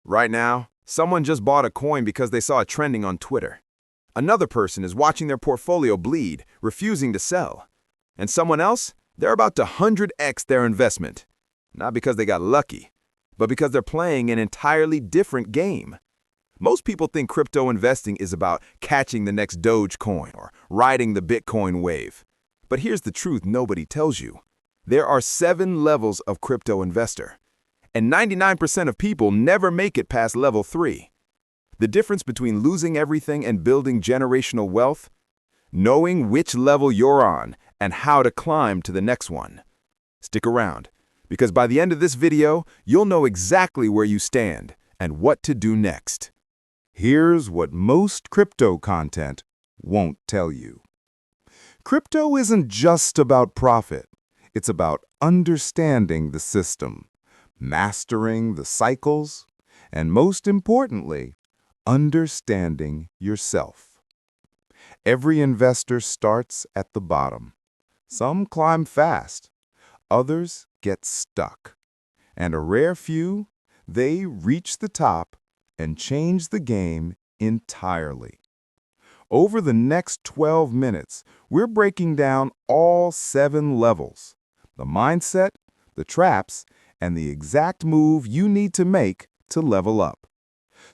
Right now, someone just bought a coin because they saw it trending on Twitter. Another person is watching their portfolio bleed, refusing to sell. And someone else, they're about to 100x their investment. Not because they got lucky, but because they're playing an entirely different game. Most people think crypto investing is about catching the next Dogecoin or riding the Bitcoin wave. But here's the truth nobody tells you. There are 7 levels of crypto investor, and 99% of people never make it past level 3. The difference between losing everything and building generational wealth? Knowing which level you're on and how to climb to the next one. Stick around, because by the end of this video, you'll know exactly where you stand and what to do next. Here's what most crypto content won't tell you. Crypto isn't just about profit. It's about understanding the system, mastering the cycles, and most importantly, understanding yourself. Every investor starts at the bottom. Some climb fast, others get stuck, and a rare few, they reach the top and change the game entirely. Over the next 12 minutes, we're breaking down all 7 levels, the mindset, the traps, and the exact move you need to make to level up.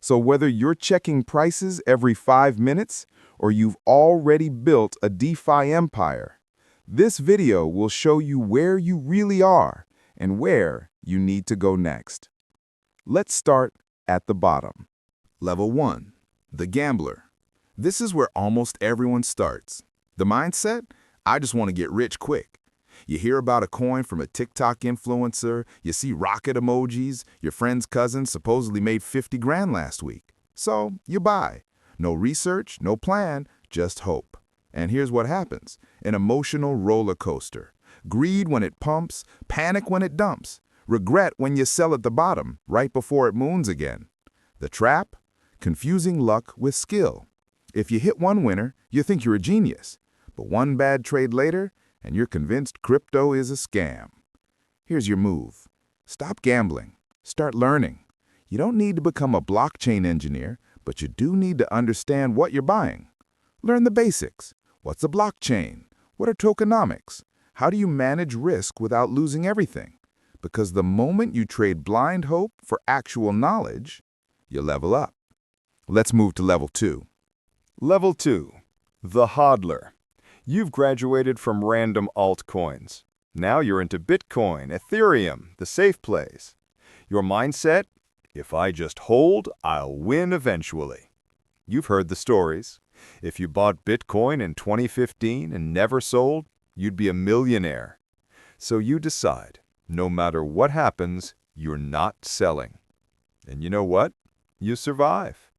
So whether you're checking prices every 5 minutes or you've already built a DeFi empire, this video will show you where you really are and where you need to go next. Let's start at the bottom. Level 1, the gambler. This is where almost everyone starts. The mindset? I just want to get rich quick. You hear about a coin from a TikTok influencer, you see rocket emojis, your friend's cousin supposedly made 50 grand last week. So you buy. No research, no plan, just hope. And here's what happens. An emotional roller coaster. Greed when it pumps, panic when it dumps. Regret when you sell at the bottom, right before it moons again. The trap? Confusing luck with skill. If you hit one winner, you think you're a genius. But one bad trade later, and you're convinced crypto is a scam. Here's your move. Stop gambling. Start learning. You don't need to become a blockchain engineer, but you do need to understand what you're buying. Learn the basics. What's a blockchain? What are tokenomics? How do you manage risk without losing everything? Because the moment you trade blind hope for actual knowledge, you level up. Let's move to level 2. Level 2, the Hodler. You've graduated from random altcoins. Now you're into Bitcoin, Ethereum, the safe plays. Your mindset? If I just hold, I'll win eventually. You've heard the stories. If you bought Bitcoin in 2015 and never sold, you'd be a millionaire. So you decide, no matter what happens, you're not selling. And you know what? You survive.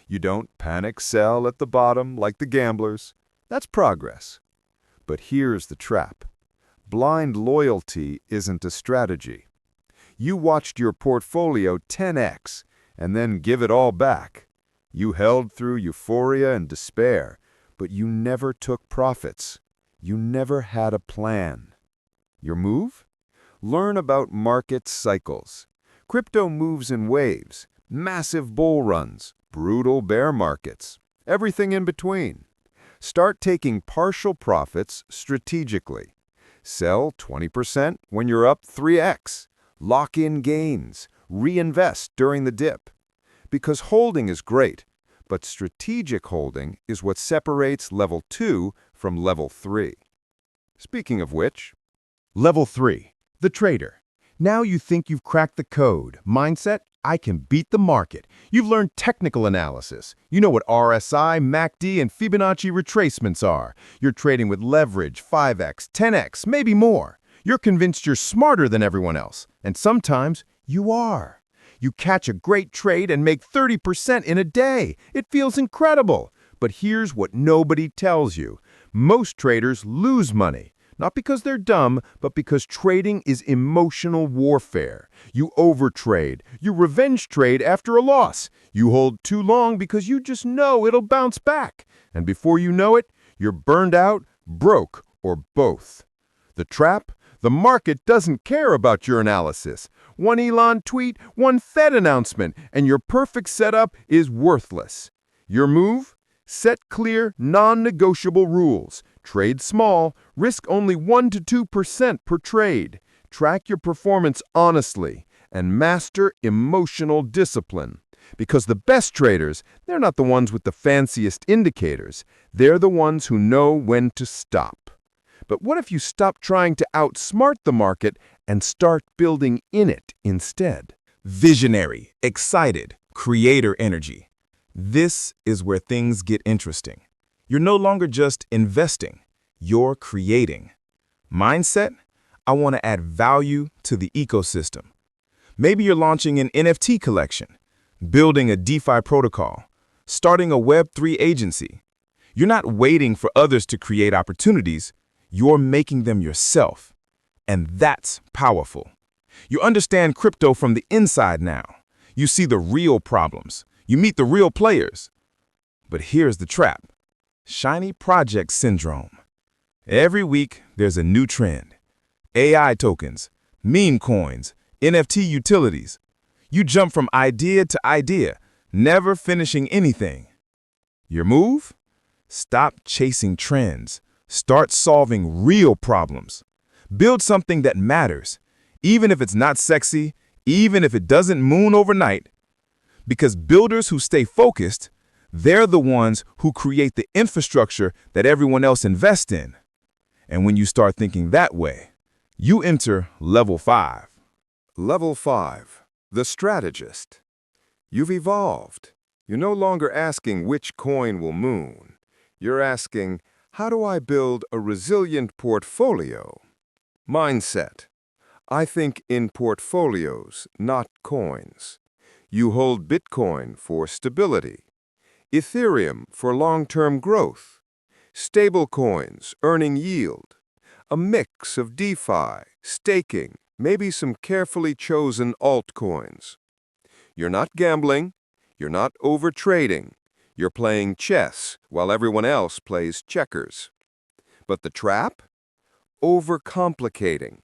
You don't panic sell at the bottom like the gamblers. That's progress. But here's the trap. Blind loyalty isn't a strategy. You watched your portfolio 10x and then give it all back. You held through euphoria and despair, but you never took profits. You never had a plan. Your move? Learn about market cycles. Crypto moves in waves, massive bull runs, brutal bear markets, everything in between. Start taking partial profits strategically. Sell 20% when you're up 3x. Lock in gains. Reinvest during the dip. Because holding is great, but strategic holding is what separates level 2 from level 3. Speaking of which, Level 3, the trader. Now you think you've cracked the code. Mindset, I can beat the market. You've learned technical analysis. You know what RSI, MACD, and Fibonacci retracements are. You're trading with leverage, 5x, 10x, maybe more. You're convinced you're smarter than everyone else. And sometimes you are. You catch a great trade and make 30% in a day. It feels incredible. But here's what nobody tells you. Most traders lose money. Not because they're dumb, but because trading is emotional warfare. You overtrade. You revenge trade after a loss. You hold too long because you just know it'll bounce back. And before you know it, you're burned out, broke, or both. The trap? The market doesn't care about your analysis. one Elon tweet, one Fed announcement, and your perfect setup is worthless. Your move? Set clear, non-negotiable rules. Trade small, risk only 1 to 2% per trade. Track your performance honestly, and master emotional discipline. Because the best traders, they're not the ones with the fanciest indicators. They're the ones who know when to stop. But what if you stop trying to outsmart the market and start building in it instead? Visionary, excited, creator energy. This is where things get interesting. You're no longer just investing, you're creating. Mindset? I want to add value to the ecosystem. Maybe you're launching an NFT collection, building a DeFi protocol, starting a Web3 agency. You're not waiting for others to create opportunities, you're making them yourself. And that's powerful. You understand crypto from the inside now. You see the real problems. You meet the real players. But here's the trap. Shiny project syndrome. Every week, there's a new trend. AI tokens, meme coins, NFT utilities. You jump from idea to idea, never finishing anything. Your move? Stop chasing trends. Start solving real problems. Build something that matters, even if it's not sexy, even if it doesn't moon overnight. Because builders who stay focused, they're the ones who create the infrastructure that everyone else invests in. And when you start thinking that way, you enter level 5. Level 5. The strategist. You've evolved. You're no longer asking which coin will moon. You're asking, how do I build a resilient portfolio? Mindset. I think in portfolios, not coins. You hold Bitcoin for stability, Ethereum for long-term growth, stable coins earning yield, a mix of DeFi, staking, maybe some carefully chosen altcoins. You're not gambling, you're not overtrading, you're playing chess while everyone else plays checkers. But the trap? Overcomplicating.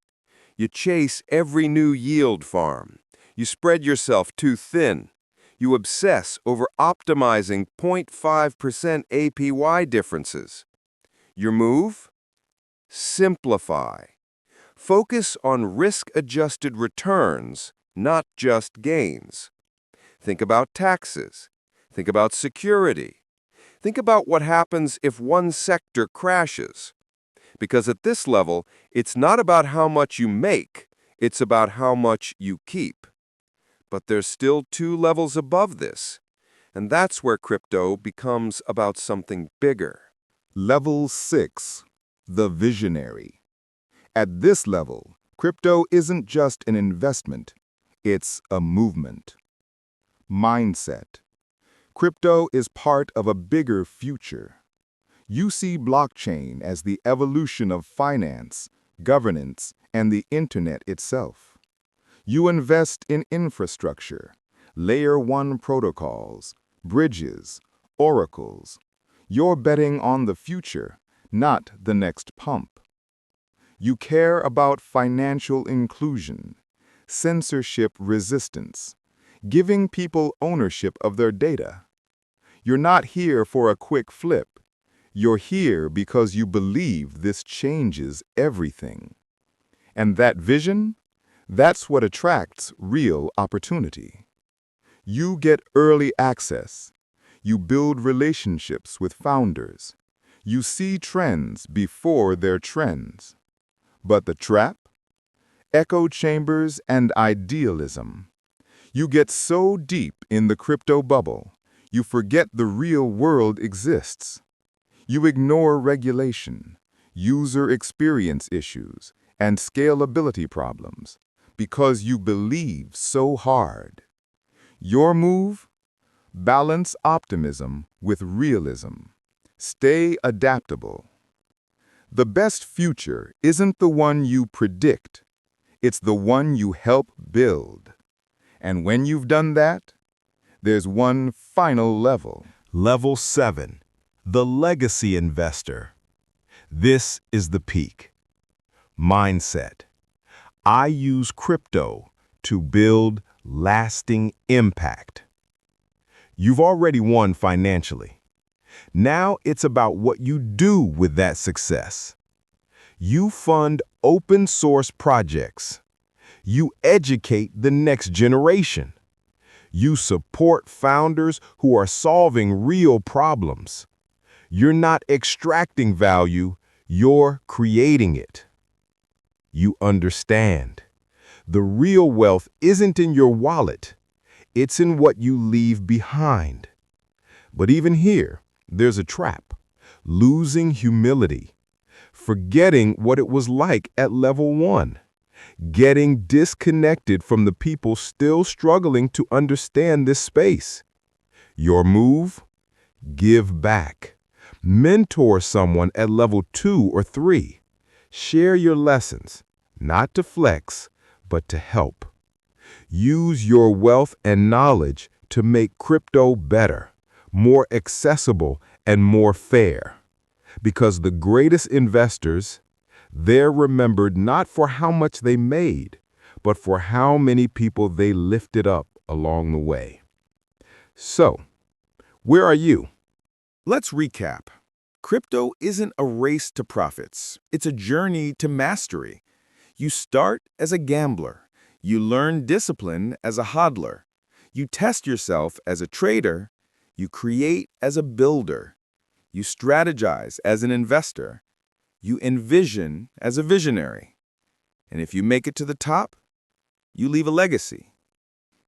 You chase every new yield farm. You spread yourself too thin. You obsess over optimizing 0.5% APY differences. Your move? Simplify. Focus on risk-adjusted returns, not just gains. Think about taxes. Think about security. Think about what happens if one sector crashes. Because at this level, it's not about how much you make, it's about how much you keep. But there's still 2 levels above this, and that's where crypto becomes about something bigger. Level 6. The visionary. At this level, crypto isn't just an investment, it's a movement. Mindset. Crypto is part of a bigger future. You see blockchain as the evolution of finance, governance, and the internet itself. You invest in infrastructure, layer 1 protocols, bridges, oracles. You're betting on the future, not the next pump. You care about financial inclusion, censorship resistance, giving people ownership of their data. You're not here for a quick flip. You're here because you believe this changes everything. And that vision? That's what attracts real opportunity. You get early access. You build relationships with founders. You see trends before they're trends. But the trap? Echo chambers and idealism. You get so deep in the crypto bubble, you forget the real world exists. You ignore regulation, user experience issues, and scalability problems because you believe so hard. Your move? Balance optimism with realism. Stay adaptable. The best future isn't the one you predict. It's the one you help build. And when you've done that, there's one final level. Level 7. The legacy investor. This is the peak. Mindset. I use crypto to build lasting impact. You've already won financially. Now it's about what you do with that success. You fund open source projects. You educate the next generation. You support founders who are solving real problems. You're not extracting value, you're creating it. You understand. The real wealth isn't in your wallet. It's in what you leave behind. But even here, there's a trap. Losing humility. Forgetting what it was like at level 1. Getting disconnected from the people still struggling to understand this space. Your move? Give back. Mentor someone at level 2 or 3. Share your lessons, not to flex, but to help. Use your wealth and knowledge to make crypto better, more accessible, and more fair. Because the greatest investors, they're remembered not for how much they made, but for how many people they lifted up along the way. So, where are you? Let's recap. Crypto isn't a race to profits. It's a journey to mastery. You start as a gambler. You learn discipline as a hodler. You test yourself as a trader. You create as a builder. You strategize as an investor. You envision as a visionary. And if you make it to the top, you leave a legacy.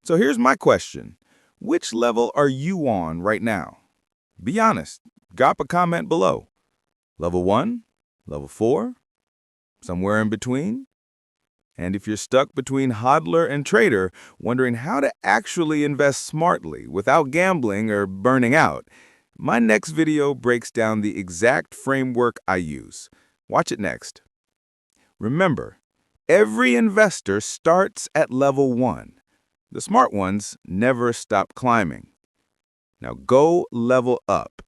So here's my question. Which level are you on right now? Be honest. Drop a comment below. Level 1? Level 4? Somewhere in between? And if you're stuck between hodler and trader, wondering how to actually invest smartly without gambling or burning out, my next video breaks down the exact framework I use. Watch it next. Remember, every investor starts at level 1. The smart ones never stop climbing. Now go level up